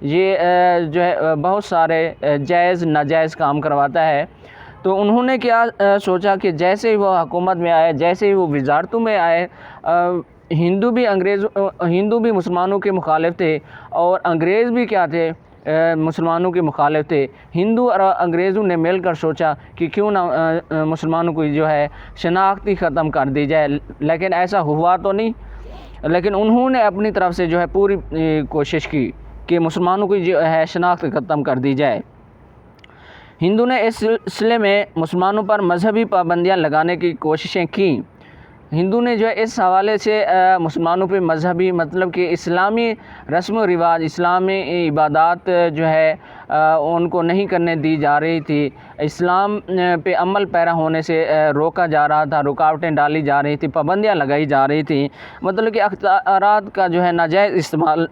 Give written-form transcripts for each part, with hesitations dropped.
یہ جو ہے بہت سارے جائز ناجائز کام کرواتا ہے۔ تو انہوں نے کیا سوچا کہ جیسے ہی وہ حکومت میں آئے، جیسے ہی وہ وزارتوں میں آئے، ہندو بھی مسلمانوں کے مخالف تھے، اور انگریز بھی کیا تھے، مسلمانوں کے مخالف تھے۔ ہندو اور انگریزوں نے مل کر سوچا کہ کیوں نہ مسلمانوں کو جو ہے شناخت ہی ختم کر دی جائے، لیکن ایسا ہوا تو نہیں، لیکن انہوں نے اپنی طرف سے جو ہے پوری کوشش کی کہ مسلمانوں کی جو ہے شناخت ختم کر دی جائے۔ ہندو نے اس سلسلے میں مسلمانوں پر مذہبی پابندیاں لگانے کی کوششیں کیں۔ ہندو نے جو ہے اس حوالے سے مسلمانوں پہ مذہبی مطلب کہ اسلامی رسم و رواج، اسلامی عبادات جو ہے ان کو نہیں کرنے دی جا رہی تھی، اسلام پہ عمل پیرا ہونے سے روکا جا رہا تھا، رکاوٹیں ڈالی جا رہی تھی، پابندیاں لگائی جا رہی تھیں، مطلب کہ اختیارات کا جو ہے ناجائز استعمال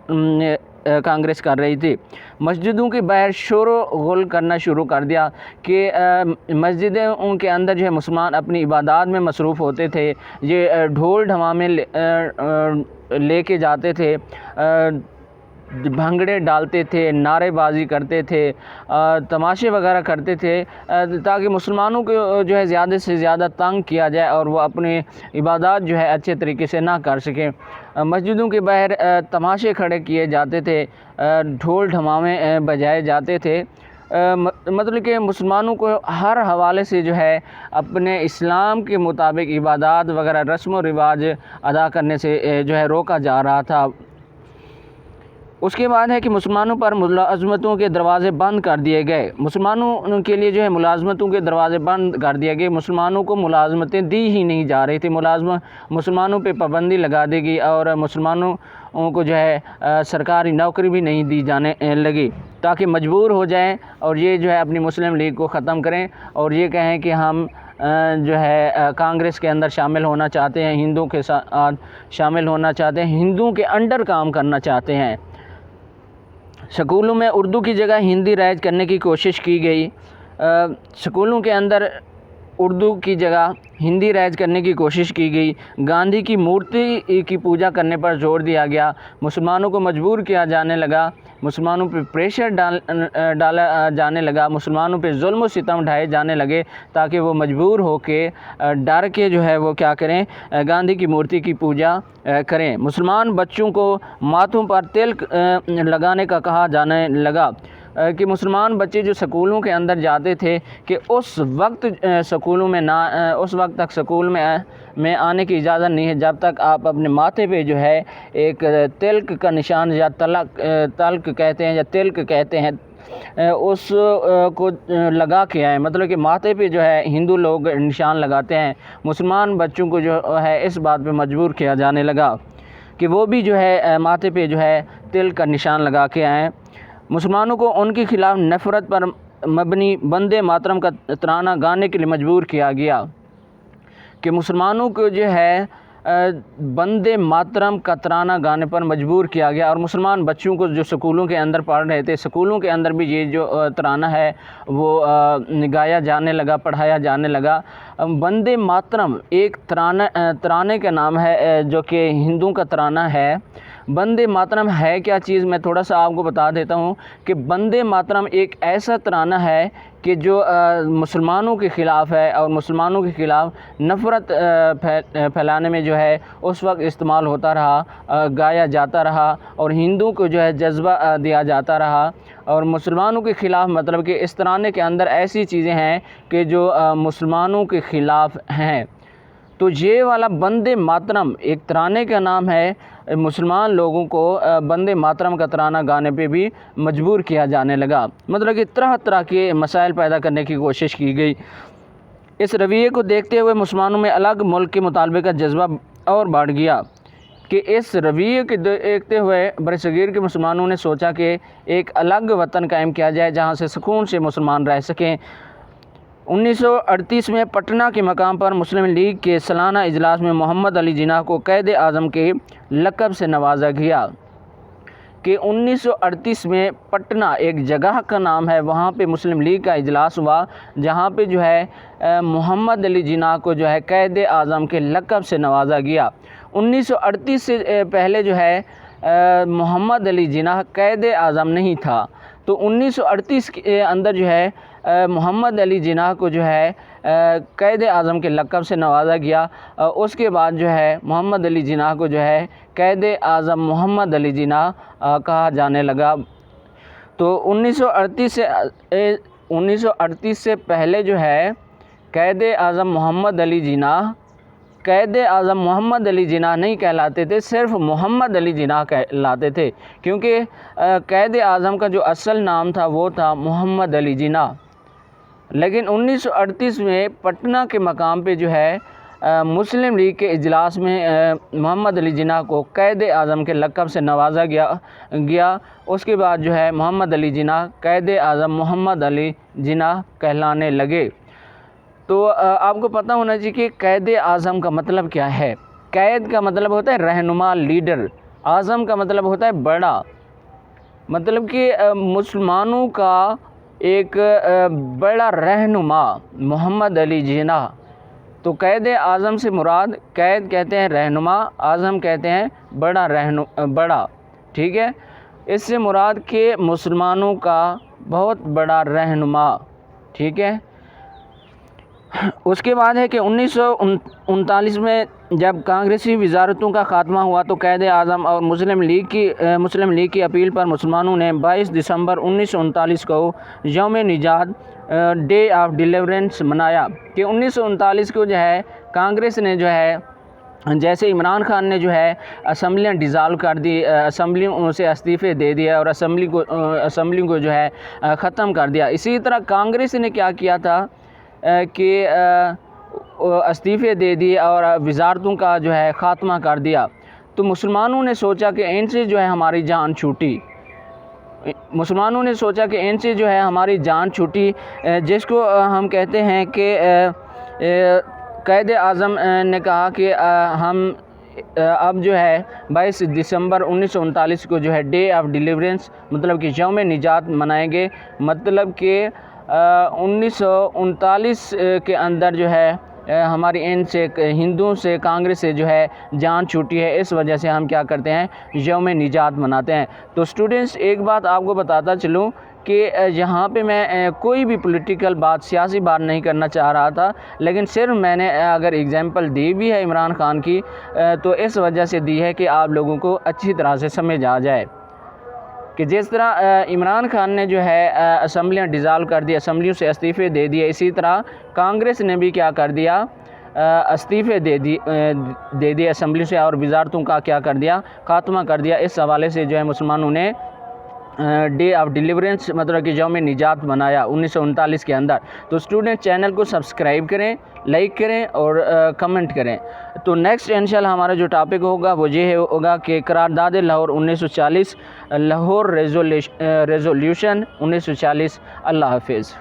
کانگریس کر رہی تھی۔ مسجدوں کے باہر شور و غل کرنا شروع کر دیا کہ مسجدیں ان کے اندر جو ہے مسلمان اپنی عبادات میں مصروف ہوتے تھے، یہ ڈھول ڈھمامے لے کے جاتے تھے، بھنگڑے ڈالتے تھے، نعرے بازی کرتے تھے، تماشے وغیرہ کرتے تھے، تاکہ مسلمانوں کو جو ہے زیادہ سے زیادہ تنگ کیا جائے اور وہ اپنی عبادات جو ہے اچھے طریقے سے نہ کر سکیں۔ مسجدوں کے باہر تماشے کھڑے کیے جاتے تھے، ڈھول ڈھمامے بجائے جاتے تھے، مطلب کہ مسلمانوں کو ہر حوالے سے جو ہے اپنے اسلام کے مطابق عبادات وغیرہ رسم و رواج ادا کرنے سے جو ہے روکا جا رہا تھا۔ اس کے بعد ہے کہ مسلمانوں پر ملازمتوں کے دروازے بند کر دیے گئے، مسلمانوں کے لیے جو ہے ملازمتوں کے دروازے بند کر دیے گئے، مسلمانوں کو ملازمتیں دی ہی نہیں جا رہی تھی، مسلمانوں پہ پابندی لگا دی گئی اور مسلمانوں کو جو ہے سرکاری نوکری بھی نہیں دی جانے لگی، تاکہ مجبور ہو جائیں اور یہ جو ہے اپنی مسلم لیگ کو ختم کریں اور یہ کہیں کہ ہم جو ہے کانگریس کے اندر شامل ہونا چاہتے ہیں، ہندوؤں کے ساتھ شامل ہونا چاہتے ہیں، ہندوؤں کے انڈر کام کرنا چاہتے ہیں۔ سکولوں میں اردو کی جگہ ہندی رائج کرنے کی کوشش کی گئی، سکولوں کے اندر اردو کی جگہ ہندی رائج کرنے کی کوشش کی گئی، گاندھی کی مورتی کی پوجا کرنے پر زور دیا گیا، مسلمانوں کو مجبور کیا جانے لگا، مسلمانوں پہ پریشر ڈالا جانے لگا، مسلمانوں پہ ظلم و ستم ڈھائے جانے لگے تاکہ وہ مجبور ہو کے ڈر کے جو ہے وہ کیا کریں، گاندھی کی مورتی کی پوجا کریں۔ مسلمان بچوں کو ماتھوں پر تلک لگانے کا کہا جانے لگا کہ مسلمان بچے جو سکولوں کے اندر جاتے تھے کہ اس وقت تک سکول میں آنے کی اجازت نہیں ہے جب تک آپ اپنے ماتھے پہ جو ہے ایک تلک کا نشان یا تلک کہتے ہیں یا تلک کہتے ہیں اس کو لگا کے آئیں، مطلب کہ ماتھے پہ جو ہے ہندو لوگ نشان لگاتے ہیں، مسلمان بچوں کو جو ہے اس بات پہ مجبور کیا جانے لگا کہ وہ بھی جو ہے ماتھے پہ جو ہے تلک کا نشان لگا کے آئیں۔ مسلمانوں کو ان کے خلاف نفرت پر مبنی وندے ماترم کا ترانہ گانے کے لیے مجبور کیا گیا کہ مسلمانوں کو جو ہے وندے ماترم کا ترانہ گانے پر مجبور کیا گیا، اور مسلمان بچوں کو جو سکولوں کے اندر پڑھ رہے تھے سکولوں کے اندر بھی یہ جو ترانہ ہے وہ گایا جانے لگا، پڑھایا جانے لگا۔ وندے ماترم ایک ترانے کا نام ہے جو کہ ہندوؤں کا ترانہ ہے۔ وندے ماترم ہے کیا چیز، میں تھوڑا سا آپ کو بتا دیتا ہوں کہ وندے ماترم ایک ایسا ترانہ ہے کہ جو مسلمانوں کے خلاف ہے اور مسلمانوں کے خلاف نفرت پھیلانے میں جو ہے اس وقت استعمال ہوتا رہا، گایا جاتا رہا اور ہندوؤں کو جو ہے جذبہ دیا جاتا رہا، اور مسلمانوں کے خلاف مطلب کہ اس ترانے کے اندر ایسی چیزیں ہیں کہ جو مسلمانوں کے خلاف ہیں۔ تو یہ والا وندے ماترم ایک ترانے کا نام ہے، مسلمان لوگوں کو وندے ماترم کا ترانہ گانے پہ بھی مجبور کیا جانے لگا، مطلب کہ طرح طرح کے مسائل پیدا کرنے کی کوشش کی گئی۔ اس رویے کو دیکھتے ہوئے مسلمانوں میں الگ ملک کے مطالبے کا جذبہ اور بڑھ گیا کہ اس رویے کو دیکھتے ہوئے برصغیر کے مسلمانوں نے سوچا کہ ایک الگ وطن قائم کیا جائے جہاں سے سکون سے مسلمان رہ سکیں۔ 1938 میں پٹنہ کے مقام پر مسلم لیگ کے سالانہ اجلاس میں محمد علی جناح کو قائد اعظم کے لقب سے نوازا گیا کہ 1938 میں پٹنہ ایک جگہ کا نام ہے، وہاں پہ مسلم لیگ کا اجلاس ہوا جہاں پہ جو ہے محمد علی جناح کو جو ہے قائد اعظم کے لقب سے نوازا گیا۔ 1938 سے پہلے جو ہے محمد علی جناح قائد اعظم نہیں تھا، تو 1938 کے اندر جو ہے محمد علی جناح کو جو ہے قائد اعظم کے لقب سے نوازا گیا۔ اس کے بعد جو ہے محمد علی جناح کو جو ہے قائد اعظم محمد علی جناح کہا جانے لگا۔ تو 1938 سے پہلے جو ہے قائد اعظم محمد علی جناح قائد اعظم محمد علی جناح نہیں کہلاتے تھے، صرف محمد علی جناح کہلاتے تھے، کیونکہ قائد اعظم کا جو اصل نام تھا وہ تھا محمد علی جناح۔ لیکن 1938 میں پٹنہ کے مقام پہ جو ہے مسلم لیگ کے اجلاس میں محمد علی جناح کو قائد اعظم کے لقب سے نوازا گیا۔ اس کے بعد جو ہے محمد علی جناح قائد اعظم محمد علی جناح کہلانے لگے۔ تو آپ کو پتہ ہونا چاہیے کہ قائد اعظم کا مطلب کیا ہے۔ قائد کا مطلب ہوتا ہے رہنما، لیڈر۔ اعظم کا مطلب ہوتا ہے بڑا، مطلب کہ مسلمانوں کا ایک بڑا رہنما محمد علی جناح۔ تو قائد اعظم سے مراد، قائد کہتے ہیں رہنما، اعظم کہتے ہیں بڑا، ٹھیک ہے۔ اس سے مراد کہ مسلمانوں کا بہت بڑا رہنما، ٹھیک ہے۔ اس کے بعد ہے کہ 1939 میں جب کانگریسی وزارتوں کا خاتمہ ہوا تو قائد اعظم اور مسلم لیگ کی اپیل پر مسلمانوں نے 22 دسمبر 1939 کو یوم نجات، ڈے آف ڈیلیورنس منایا، کہ 1939 کو جو ہے کانگریس نے جو ہے جیسے عمران خان نے جو ہے اسمبلیاں ڈیزالو کر دی، اسمبلیوں سے استعفے دے دیا اور اسمبلی کو جو ہے ختم کر دیا، اسی طرح کانگریس نے کیا کیا تھا کہ استعفے دے دیے اور وزارتوں کا جو ہے خاتمہ کر دیا۔ تو مسلمانوں نے سوچا کہ ان سے جو ہے ہماری جان چھوٹی، جس کو ہم کہتے ہیں کہ قائد اعظم نے کہا کہ ہم اب جو ہے 22 دسمبر 1939 کو جو ہے ڈے آف ڈیلیورنس مطلب کہ یوم نجات منائیں گے، مطلب کہ 1939 کے اندر جو ہے ہماری ہندوؤں سے کانگریس سے جو ہے جان چھوٹی ہے، اس وجہ سے ہم کیا کرتے ہیں یوم نجات مناتے ہیں۔ تو اسٹوڈنٹس ایک بات آپ کو بتاتا چلوں کہ یہاں پہ میں کوئی بھی پولیٹیکل بات، سیاسی بات نہیں کرنا چاہ رہا تھا، لیکن صرف میں نے اگر اگزامپل دی بھی ہے عمران خان کی تو اس وجہ سے دی ہے کہ آپ لوگوں کو اچھی طرح سے سمجھ آ جائے کہ جس طرح عمران خان نے جو ہے اسمبلیاں ڈیزالو کر دی، اسمبلیوں سے استعفے دے دیے، اسی طرح کانگریس نے بھی کیا کر دیا، استعفے دے دیے اسمبلی سے اور وزارتوں کا کیا کر دیا، خاتمہ کر دیا۔ اس حوالے سے جو ہے مسلمانوں نے ڈے آف ڈیلیورنس مطلب کہ یوم نجات منایا 1939 کے اندر۔ تو اسٹوڈنٹ چینل کو سبسکرائب کریں، لائک کریں اور کمنٹ کریں۔ تو نیکسٹ انشاءاللہ ہمارا جو ٹاپک ہوگا وہ یہ ہوگا کہ قرارداد لاہور 1940، لاہور ریزولوشن 1940۔ اللہ حافظ۔